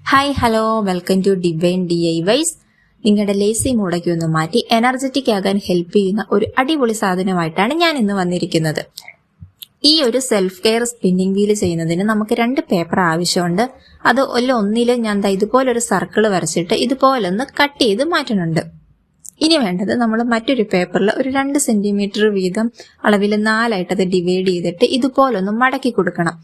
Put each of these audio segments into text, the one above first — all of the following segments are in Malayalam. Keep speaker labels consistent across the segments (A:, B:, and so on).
A: Hi hello welcome to divine DIYs. നിങ്ങളുടെ ലേസി മൂടൊക്കെ ഒന്ന് മാറ്റി എനർജറ്റിക് ആകാൻ ഹെൽപ്പ് ചെയ്യുന്ന ഒരു അടിപൊളി സാധനമായിട്ടാണ് ഞാൻ ഇന്ന് വന്നിരിക്കുന്നത്. ഈ ഒരു സെൽഫ് കെയർ സ്പിന്നിങ് വീല് ചെയ്യുന്നതിന് നമുക്ക് 2 പേപ്പർ ആവശ്യമുണ്ട്. അത് ഒന്നില് ഞാൻ ഇതുപോലൊരു സർക്കിൾ വരച്ചിട്ട് ഇതുപോലൊന്ന് കട്ട് ചെയ്ത് മാറ്റുന്നുണ്ട്. ഇനി വേണ്ടത് നമ്മൾ മറ്റൊരു പേപ്പറിൽ ഒരു 2 സെന്റിമീറ്റർ വീതം അളവിൽ 4 അത് ഡിവൈഡ് ചെയ്തിട്ട് ഇതുപോലൊന്ന് മടക്കി കൊടുക്കണം.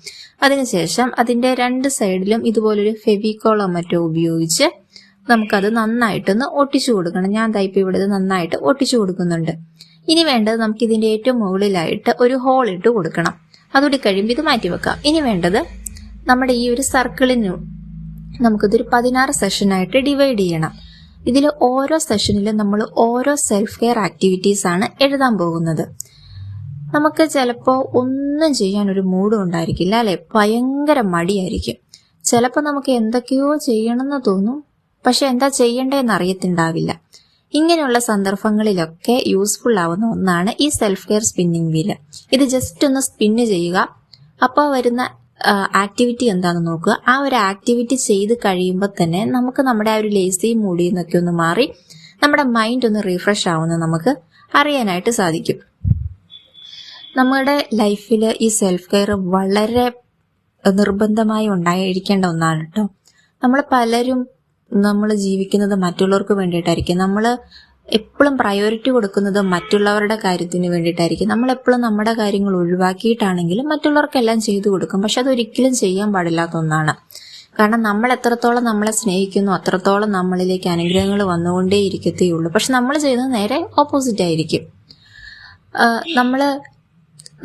A: അതിനുശേഷം അതിന്റെ 2 സൈഡിലും ഇതുപോലൊരു ഫെവിക്കോളോ മറ്റോ ഉപയോഗിച്ച് നമുക്കത് നന്നായിട്ടൊന്ന് ഒട്ടിച്ചു കൊടുക്കണം. ഞാൻ ഇപ്പൊ ഇവിടെ നന്നായിട്ട് ഒട്ടിച്ചു കൊടുക്കുന്നുണ്ട്. ഇനി വേണ്ടത് നമുക്ക് ഇതിന്റെ ഏറ്റവും മുകളിലായിട്ട് ഒരു ഹോൾ ഇട്ട് കൊടുക്കണം. അതുകൂടി കഴിയുമ്പോൾ ഇത് മാറ്റി വെക്കാം. ഇനി വേണ്ടത് നമ്മുടെ ഈ ഒരു സർക്കിളിന് നമുക്കിതൊരു 16 സെഷനായിട്ട് ഡിവൈഡ് ചെയ്യണം. ഇതിൽ ഓരോ സെഷനിലും നമ്മൾ ഓരോ സെൽഫ് കെയർ ആക്ടിവിറ്റീസ് ആണ് എഴുതാൻ പോകുന്നത്. നമുക്ക് ചിലപ്പോൾ ഒന്നും ചെയ്യാൻ ഒരു മൂഡും ഉണ്ടായിരിക്കില്ല അല്ലെ, ഭയങ്കര മടിയായിരിക്കും. ചിലപ്പോൾ നമുക്ക് എന്തൊക്കെയോ ചെയ്യണമെന്ന് തോന്നും, പക്ഷെ എന്താ ചെയ്യണ്ടേന്ന് അറിയത്തുണ്ടാവില്ല. ഇങ്ങനെയുള്ള സന്ദർഭങ്ങളിലൊക്കെ യൂസ്ഫുൾ ആവുന്ന ഒന്നാണ് ഈ സെൽഫ് കെയർ സ്പിന്നിങ് വീല്. ഇത് ജസ്റ്റ് ഒന്ന് സ്പിന്ന് ചെയ്യുക, അപ്പോൾ വരുന്ന ആക്ടിവിറ്റി എന്താണെന്ന് നോക്കുക. ആ ഒരു ആക്ടിവിറ്റി ചെയ്ത് കഴിയുമ്പോൾ തന്നെ നമുക്ക് നമ്മുടെ ആ ഒരു ലേസി മൂഡിൽ നിന്നൊക്കെ ഒന്ന് മാറി നമ്മുടെ മൈൻഡ് ഒന്ന് റീഫ്രഷ് ആവുന്നത് നമുക്ക് അറിയാനായിട്ട് സാധിക്കും. നമ്മുടെ ലൈഫിൽ ഈ സെൽഫ് കെയർ വളരെ നിർബന്ധമായി ഉണ്ടായിരിക്കേണ്ട ഒന്നാണ് കേട്ടോ. നമ്മൾ ജീവിക്കുന്നത് മറ്റുള്ളവർക്ക് വേണ്ടിയിട്ടായിരിക്കും. നമ്മൾ എപ്പോഴും പ്രയോറിറ്റി കൊടുക്കുന്നത് മറ്റുള്ളവരുടെ കാര്യത്തിന് വേണ്ടിയിട്ടായിരിക്കും. നമ്മൾ എപ്പോഴും നമ്മുടെ കാര്യങ്ങൾ ഒഴിവാക്കിയിട്ടാണെങ്കിലും മറ്റുള്ളവർക്കെല്ലാം ചെയ്തു കൊടുക്കും. പക്ഷെ അതൊരിക്കലും ചെയ്യാൻ പാടില്ലാത്ത ഒന്നാണ്. കാരണം നമ്മൾ എത്രത്തോളം നമ്മളെ സ്നേഹിക്കുന്നു അത്രത്തോളം നമ്മളിലേക്ക് അനുഗ്രഹങ്ങൾ വന്നുകൊണ്ടേ ഇരിക്കത്തേയുള്ളൂ. പക്ഷെ നമ്മൾ ചെയ്യുന്നത് നേരെ ഓപ്പോസിറ്റ് ആയിരിക്കും.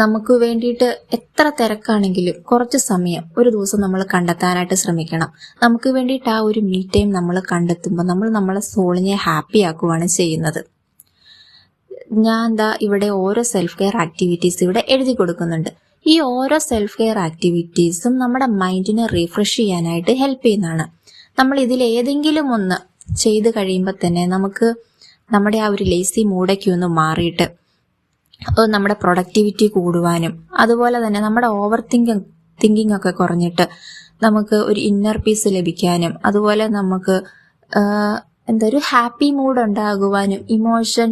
A: നമുക്ക് വേണ്ടിയിട്ട് എത്ര തിരക്കാണെങ്കിലും കുറച്ച് സമയം ഒരു ദിവസം നമ്മൾ കണ്ടെത്താനായിട്ട് ശ്രമിക്കണം. നമുക്ക് വേണ്ടിയിട്ട് ആ ഒരു മീ ടൈം നമ്മൾ കണ്ടെത്തുമ്പോൾ നമ്മൾ നമ്മളെ സോളിനെ ഹാപ്പി ആക്കുവാണ് ചെയ്യുന്നത്. ഞാൻ ഇവിടെ ഓരോ സെൽഫ് കെയർ ആക്ടിവിറ്റീസ് ഇവിടെ എഴുതി കൊടുക്കുന്നുണ്ട്. ഈ ഓരോ സെൽഫ് കെയർ ആക്ടിവിറ്റീസും നമ്മുടെ മൈൻഡിനെ റീഫ്രഷ് ചെയ്യാനായിട്ട് ഹെൽപ്പ് ചെയ്യുന്നതാണ്. നമ്മൾ ഇതിൽ ഏതെങ്കിലും ഒന്ന് ചെയ്ത് കഴിയുമ്പോൾ തന്നെ നമുക്ക് നമ്മുടെ ആ ഒരു ലേസി മൂഡൊക്കെ ഒന്ന് മാറിയിട്ട് നമ്മുടെ പ്രൊഡക്ടിവിറ്റി കൂടുവാനും അതുപോലെ തന്നെ നമ്മുടെ ഓവർ തിങ്കിങ് ഒക്കെ കുറഞ്ഞിട്ട് നമുക്ക് ഒരു ഇന്നർ പീസ് ലഭിക്കാനും അതുപോലെ നമുക്ക് ഒരു ഹാപ്പി മൂഡ് ഉണ്ടാകുവാനും ഇമോഷൻ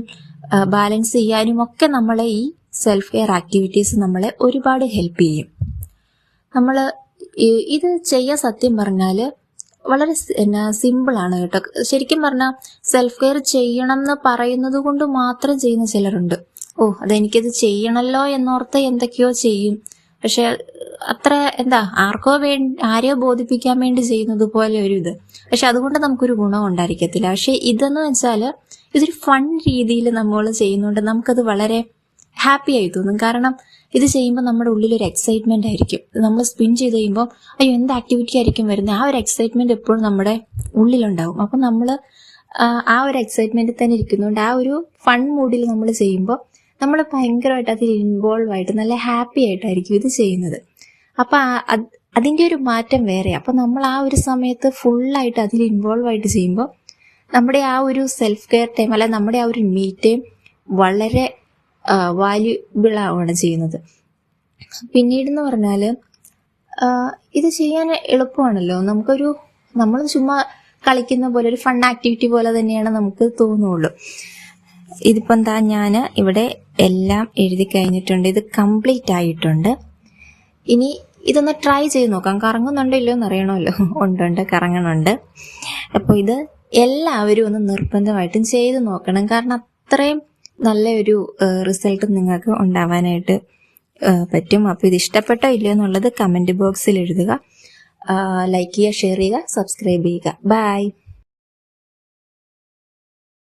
A: ബാലൻസ് ചെയ്യാനും ഒക്കെ നമ്മളെ ഈ സെൽഫ് കെയർ ആക്ടിവിറ്റീസ് നമ്മളെ ഒരുപാട് ഹെൽപ്പ് ചെയ്യും. നമ്മൾ ഇത് ചെയ്യാൻ സത്യം പറഞ്ഞാൽ വളരെ സിമ്പിളാണ് കേട്ടോ. ശരിക്കും പറഞ്ഞാൽ സെൽഫ് കെയർ ചെയ്യണം എന്ന് പറയുന്നത് കൊണ്ട് മാത്രം ചെയ്യുന്ന ചിലരുണ്ട്. അതെനിക്കത് ചെയ്യണല്ലോ എന്നോർത്ത് എന്തൊക്കെയോ ചെയ്യും. പക്ഷെ അത്ര ആരെയോ ബോധിപ്പിക്കാൻ വേണ്ടി ചെയ്യുന്നത് പോലെ ഒരു ഇത്. പക്ഷെ അതുകൊണ്ട് നമുക്കൊരു ഗുണം ഉണ്ടായിരിക്കത്തില്ല. പക്ഷെ ഇതെന്ന് വെച്ചാൽ ഇതൊരു ഫൺ രീതിയിൽ നമ്മൾ ചെയ്യുന്നതുകൊണ്ട് നമുക്കത് വളരെ ഹാപ്പി ആയി തോന്നും. കാരണം ഇത് ചെയ്യുമ്പോൾ നമ്മുടെ ഉള്ളിലൊരു എക്സൈറ്റ്മെന്റ് ആയിരിക്കും. നമ്മൾ സ്പിൻ ചെയ്ത് കഴിയുമ്പോൾ അയ്യോ എന്ത് ആക്ടിവിറ്റി ആയിരിക്കും വരുന്നത്, ആ ഒരു എക്സൈറ്റ്മെന്റ് എപ്പോഴും നമ്മുടെ ഉള്ളിലുണ്ടാവും. അപ്പം നമ്മൾ ആ ഒരു എക്സൈറ്റ്മെന്റിൽ തന്നെ ഇരിക്കുന്നതുകൊണ്ട് ആ ഒരു ഫൺ മൂഡിൽ നമ്മൾ ചെയ്യുമ്പോൾ നമ്മൾ ഭയങ്കരമായിട്ട് അതിൽ ഇൻവോൾവ് ആയിട്ട് നല്ല ഹാപ്പി ആയിട്ടായിരിക്കും ഇത് ചെയ്യുന്നത്. അപ്പൊ അതിന്റെ ഒരു മാറ്റം വേറെ. അപ്പൊ നമ്മൾ ആ ഒരു സമയത്ത് ഫുള്ളായിട്ട് അതിൽ ഇൻവോൾവ് ആയിട്ട് ചെയ്യുമ്പോൾ നമ്മുടെ ആ ഒരു സെൽഫ് കെയർ ടൈം അല്ലെ നമ്മുടെ ആ ഒരു മീ ടൈം വളരെ വാല്യുബിൾ ആവുകയാണ് ചെയ്യുന്നത്. പിന്നീടെന്ന് പറഞ്ഞാൽ ഇത് ചെയ്യാൻ എളുപ്പമാണല്ലോ. നമ്മൾ ചുമ്മാ കളിക്കുന്ന പോലെ ഒരു ഫൺ ആക്ടിവിറ്റി പോലെ തന്നെയാണ് നമുക്ക് തോന്നുള്ളൂ. ഇതിപ്പോ ഞാൻ ഇവിടെ എല്ലാം എഴുതി കഴിഞ്ഞിട്ടുണ്ട്. ഇത് കംപ്ലീറ്റ് ആയിട്ടുണ്ട്. ഇനി ഇതൊന്ന് ട്രൈ ചെയ്ത് നോക്കാം. കറങ്ങുന്നുണ്ടോ ഇല്ലയോ എന്ന് അറിയണമല്ലോ. ഉണ്ട് കറങ്ങണുണ്ട്. അപ്പോൾ ഇത് എല്ലാവരും ഒന്ന് നിർബന്ധമായിട്ടും ചെയ്ത് നോക്കണം. കാരണം അത്രയും നല്ലൊരു റിസൾട്ട് നിങ്ങൾക്ക് ഉണ്ടാവാനായിട്ട് പറ്റും. അപ്പോൾ ഇത് ഇഷ്ടപ്പെട്ടോ ഇല്ലയോ എന്നുള്ളത് കമന്റ് ബോക്സിൽ എഴുതുക. ലൈക്ക് ചെയ്യുക, ഷെയർ ചെയ്യുക, സബ്സ്ക്രൈബ് ചെയ്യുക. ബൈ.